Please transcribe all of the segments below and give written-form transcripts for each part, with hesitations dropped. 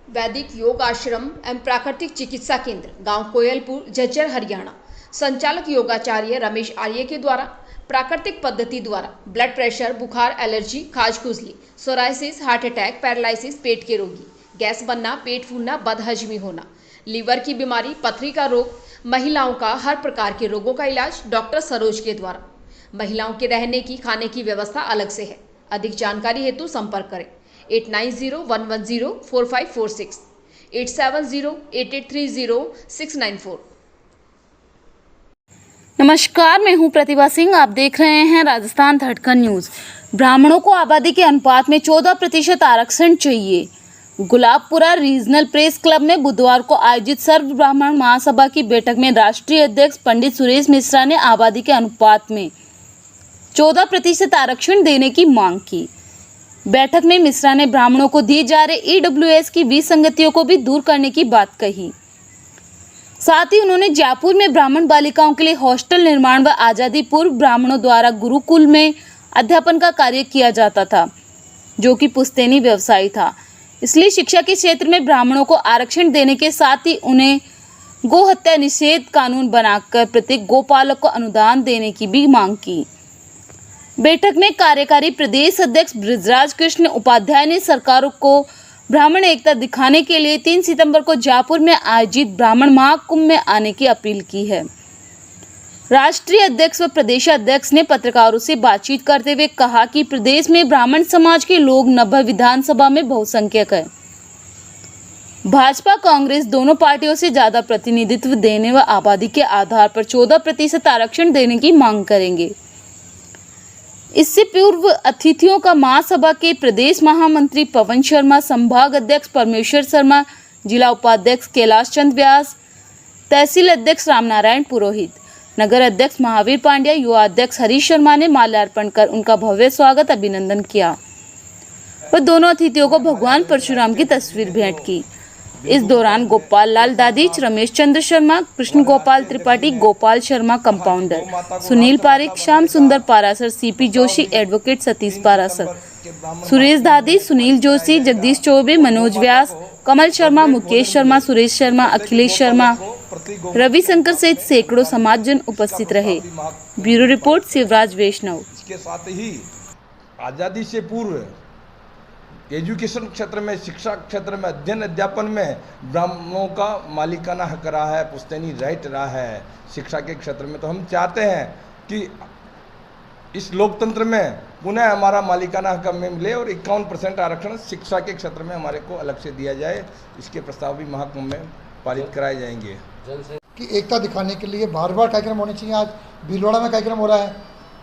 वैदिक योग आश्रम एवं प्राकृतिक चिकित्सा केंद्र गांव कोयलपुर झज्जर हरियाणा संचालक योगाचार्य रमेश आर्य के द्वारा प्राकृतिक पद्धति द्वारा ब्लड प्रेशर, बुखार, एलर्जी, खाज खुजली, सोराइसिस, हार्ट अटैक, पैरालिसिस, पेट के रोगी, गैस बनना, पेट फूलना, बदहजमी होना, लीवर की बीमारी, पथरी का रोग, महिलाओं का हर प्रकार के रोगों का इलाज डॉक्टर सरोज के द्वारा। महिलाओं के रहने की, खाने की व्यवस्था अलग से है। अधिक जानकारी हेतु संपर्क करें 8901104546, 8708830694। नमस्कार, मैं हूं प्रतिभा सिंह। आप देख रहे हैं राजस्थान धड़कन न्यूज। ब्राह्मणों को आबादी के अनुपात में 14% आरक्षण चाहिए। गुलाबपुरा रीजनल प्रेस क्लब में बुधवार को आयोजित सर्व ब्राह्मण महासभा की बैठक में राष्ट्रीय अध्यक्ष पंडित सुरेश मिश्रा ने आबादी के अनुपात में 14% आरक्षण देने की मांग की। बैठक में मिश्रा ने ब्राह्मणों को दिए जा रहे ईडब्ल्यूएस की विसंगतियों को भी दूर करने की बात कही। साथ ही उन्होंने जयपुर में ब्राह्मण बालिकाओं के लिए हॉस्टल निर्माण व आजादी पूर्व ब्राह्मणों द्वारा गुरुकुल में अध्यापन का कार्य किया जाता था, जो कि पुश्तैनी व्यवसाय था। इसलिए शिक्षा के क्षेत्र में ब्राह्मणों को आरक्षण देने के साथ ही उन्हें गो हत्या निषेध कानून बनाकर प्रत्येक गोपालक को अनुदान देने की भी मांग की। बैठक में कार्यकारी प्रदेश अध्यक्ष ब्रिजराज कृष्ण उपाध्याय ने सरकारों को ब्राह्मण एकता दिखाने के लिए 3 सितंबर को जयपुर में आयोजित ब्राह्मण महाकुंभ में आने की अपील की है। राष्ट्रीय अध्यक्ष व प्रदेशाध्यक्ष ने पत्रकारों से बातचीत करते हुए कहा कि प्रदेश में ब्राह्मण समाज के लोग 90 विधानसभा में बहुसंख्यक है। भाजपा कांग्रेस दोनों पार्टियों से ज्यादा प्रतिनिधित्व देने व आबादी के आधार पर 14% आरक्षण देने की मांग करेंगे। इससे पूर्व अतिथियों का महासभा के प्रदेश महामंत्री पवन शर्मा, संभाग अध्यक्ष परमेश्वर शर्मा, जिला उपाध्यक्ष कैलाश चंद व्यास, तहसील अध्यक्ष रामनारायण पुरोहित, नगर अध्यक्ष महावीर पांड्या, युवा अध्यक्ष हरीश शर्मा ने माल्यार्पण कर उनका भव्य स्वागत अभिनंदन किया और दोनों अतिथियों को भगवान परशुराम की तस्वीर भेंट की। इस दौरान गोपाल लाल दादीच, रमेश चंद्र शर्मा, कृष्ण गोपाल त्रिपाठी, गोपाल शर्मा कंपाउंडर, सुनील पारिक, श्याम सुंदर पारासर, सीपी जोशी, एडवोकेट सतीश पारासर, सुरेश दादी, सुनील जोशी, जगदीश चौबे, मनोज व्यास, कमल शर्मा, मुकेश शर्मा, सुरेश शर्मा, अखिलेश शर्मा, रविशंकर सहित सैकड़ों समाजजन उपस्थित रहे। ब्यूरो रिपोर्ट शिवराज वैष्णव। इसके साथ ही आज़ादी से पूर्व एजुकेशन क्षेत्र में, शिक्षा क्षेत्र में, अध्ययन अध्यापन में ब्राह्मणों का मालिकाना हक रहा है, पुश्तैनी राइट रहा है शिक्षा के क्षेत्र में। तो हम चाहते हैं कि इस लोकतंत्र में पुनः हमारा मालिकाना हक में मिले और 51% आरक्षण शिक्षा के क्षेत्र में हमारे को अलग से दिया जाए। इसके प्रस्ताव भी महाकुंभ में पारित कराए जाएंगे। कि एकता दिखाने के लिए बार बार कार्यक्रम होने चाहिए। आज भीलवाड़ा में कार्यक्रम हो रहा है,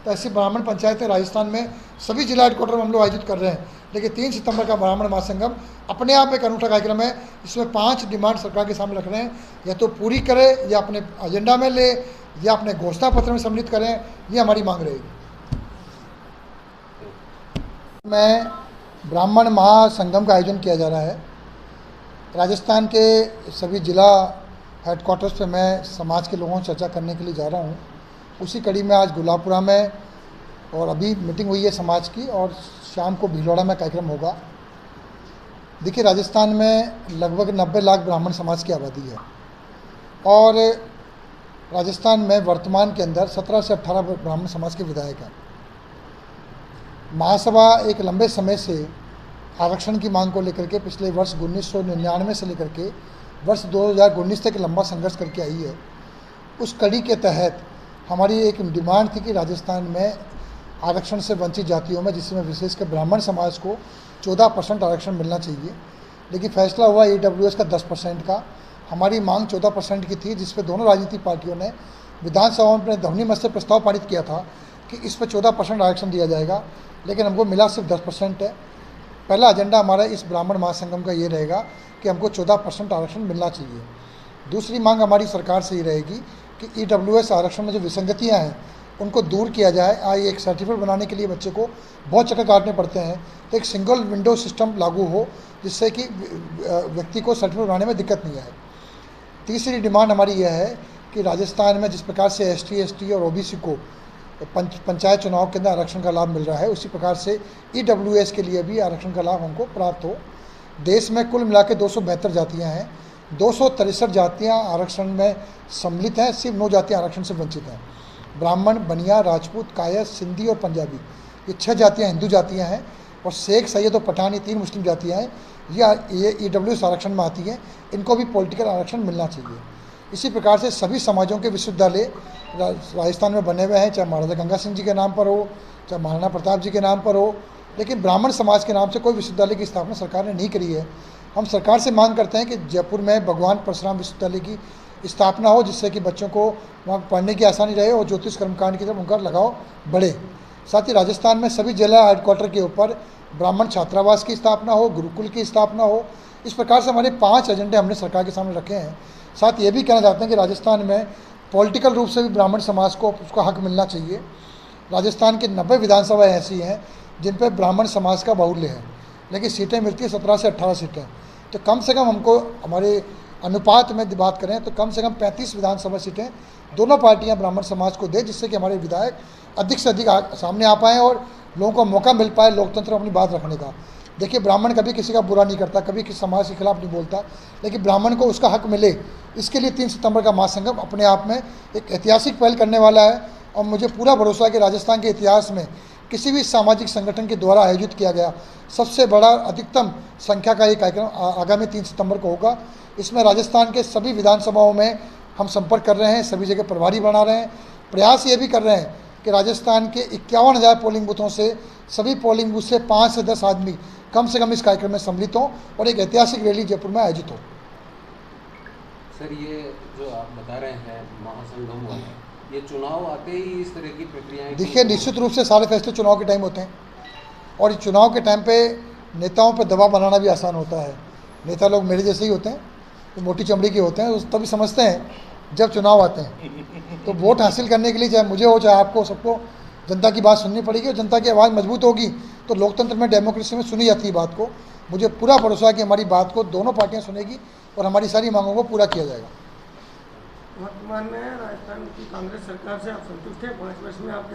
तो ऐसी ब्राह्मण पंचायतें राजस्थान में सभी जिला हेडक्वार्टर में हम लोग आयोजित कर रहे हैं। लेकिन 3 सितंबर का ब्राह्मण महासंगम अपने आप एक अनूठा कार्यक्रम है। इसमें 5 डिमांड सरकार के सामने रख रहे हैं, या तो पूरी करें, या अपने एजेंडा में ले, या अपने घोषणा पत्र में सम्मिलित करें। ये हमारी मांग रहेगी। में ब्राह्मण महासंगम का आयोजन किया जा रहा है। राजस्थान के सभी जिला हेडक्वार्टर्स पे मैं समाज के लोगों से चर्चा करने के लिए जा रहा हूँ। उसी कड़ी में आज गुलाबपुरा में और अभी मीटिंग हुई है समाज की, और शाम को भीलवाड़ा में कार्यक्रम होगा। देखिए, राजस्थान में लगभग 90 लाख ब्राह्मण समाज की आबादी है, और राजस्थान में वर्तमान के अंदर 17 से 18 ब्राह्मण समाज के विधायक हैं। महासभा एक लंबे समय से आरक्षण की मांग को लेकर के पिछले वर्ष 1999 से लेकर के वर्ष 2019 तक लंबा संघर्ष करके आई है। उस कड़ी के तहत हमारी एक डिमांड थी कि राजस्थान में आरक्षण से वंचित जातियों में, जिसमें विशेषकर ब्राह्मण समाज को 14% आरक्षण मिलना चाहिए। लेकिन फैसला हुआ ईडब्ल्यूएस का 10% का। हमारी मांग 14% की थी, जिस पर दोनों राजनीतिक पार्टियों ने विधानसभा में ध्वनि मत से प्रस्ताव पारित किया था कि इस पर 14% आरक्षण दिया जाएगा, लेकिन हमको मिला सिर्फ 10% है। पहला एजेंडा हमारा इस ब्राह्मण महासंगम का ये रहेगा कि हमको 14% आरक्षण मिलना चाहिए। दूसरी मांग हमारी सरकार से ही रहेगी कि ईडब्ल्यूएस आरक्षण में जो विसंगतियाँ हैं उनको दूर किया जाए। आज एक सर्टिफिकेट बनाने के लिए बच्चे को बहुत चक्कर काटने पड़ते हैं, तो एक सिंगल विंडो सिस्टम लागू हो, जिससे कि व्यक्ति को सर्टिफिकेट बनाने में दिक्कत नहीं आए। तीसरी डिमांड हमारी यह है कि राजस्थान में जिस प्रकार से एसटी और ओबीसी को पंचायत चुनाव के अंदर आरक्षण का लाभ मिल रहा है, उसी प्रकार से ईडब्ल्यूएस के लिए भी आरक्षण का लाभ हमको प्राप्त हो। देश में कुल मिला के 272 जातियाँ हैं, 263 जातियाँ आरक्षण में सम्मिलित हैं, सिर्फ 9 जातियाँ आरक्षण से वंचित हैं। ब्राह्मण, बनिया, राजपूत, कायस्थ, सिंधी और पंजाबी, ये 6 जातियाँ हिंदू जातियाँ हैं और शेख, सैयद और पठान, ये 3 मुस्लिम जातियाँ हैं। ये ईडब्ल्यूएस आरक्षण में आती हैं, इनको भी पॉलिटिकल आरक्षण मिलना चाहिए। इसी प्रकार से सभी समाजों के विश्वविद्यालय राजस्थान में बने हुए हैं, चाहे महाराजा गंगा सिंह जी के नाम पर हो, चाहे महाराणा प्रताप जी के नाम पर हो, लेकिन ब्राह्मण समाज के नाम से कोई विश्वविद्यालय की स्थापना सरकार ने नहीं करी है। हम सरकार से मांग करते हैं कि जयपुर में भगवान परशुराम विश्वविद्यालय की स्थापना हो, जिससे कि बच्चों को वहाँ पढ़ने की आसानी रहे और ज्योतिष कर्मकांड की तरफ उनका लगाव बढ़े। साथ ही राजस्थान में सभी जिला हेडक्वार्टर के ऊपर ब्राह्मण छात्रावास की स्थापना हो, गुरुकुल की स्थापना हो। इस प्रकार से हमारे 5 एजेंडे हमने सरकार के सामने रखे हैं। साथ ये भी कहना चाहते हैं कि राजस्थान में पॉलिटिकल रूप से भी ब्राह्मण समाज को उसका हक मिलना चाहिए। राजस्थान के 90 विधानसभा ऐसी हैं जिन पर ब्राह्मण समाज का बाहुल्य है, लेकिन सीटें मिलती है 17 से 18 सीटें। तो कम से कम हमको, हमारे अनुपात में बात करें तो कम से कम 35 विधानसभा सीटें दोनों पार्टियां ब्राह्मण समाज को दें, जिससे कि हमारे विधायक अधिक से अधिक सामने आ पाएँ और लोगों को मौका मिल पाए लोकतंत्र में अपनी बात रखने का। देखिए, ब्राह्मण कभी किसी का बुरा नहीं करता, कभी किसी समाज के खिलाफ नहीं बोलता, लेकिन ब्राह्मण को उसका हक मिले, इसके लिए 3 सितंबर का महासंगम अपने आप में एक ऐतिहासिक पहल करने वाला है। और मुझे पूरा भरोसा है कि राजस्थान के इतिहास में किसी भी सामाजिक संगठन के द्वारा आयोजित किया गया सबसे बड़ा अधिकतम संख्या का ये कार्यक्रम आगामी 3 सितंबर को होगा। इसमें राजस्थान के सभी विधानसभाओं में हम संपर्क कर रहे हैं, सभी जगह प्रभारी बना रहे हैं। प्रयास ये भी कर रहे हैं कि राजस्थान के 51,000 पोलिंग बूथों से सभी पोलिंग बूथ से 5 से 10 आदमी कम से कम इस कार्यक्रम में सम्मिलित हों और एक ऐतिहासिक रैली जयपुर में आयोजित हो। सर, ये जो आप बता रहे हैं महासंगम वाला, ये चुनाव आते ही इस तरह की प्रक्रियाएं? देखिए, निश्चित रूप से सारे फैसले चुनाव के टाइम होते हैं और इस चुनाव के टाइम पे नेताओं पर दबाव बनाना भी आसान होता है। नेता लोग मेरे जैसे ही होते हैं, तो मोटी चमड़ी के होते हैं, तभी समझते हैं जब चुनाव आते हैं। तो वोट हासिल करने के लिए चाहे मुझे हो चाहे आपको, सबको जनता की बात सुननी पड़ेगी और जनता की आवाज़ मजबूत होगी तो लोकतंत्र में, डेमोक्रेसी में सुनी जाती है बात को। मुझे पूरा भरोसा है कि हमारी बात को दोनों पार्टियां सुनेगी और हमारी सारी मांगों को पूरा किया जाएगा। वर्तमान में राजस्थान की कांग्रेस सरकार से आप संतुष्ट हैं? 5 वर्ष में आपके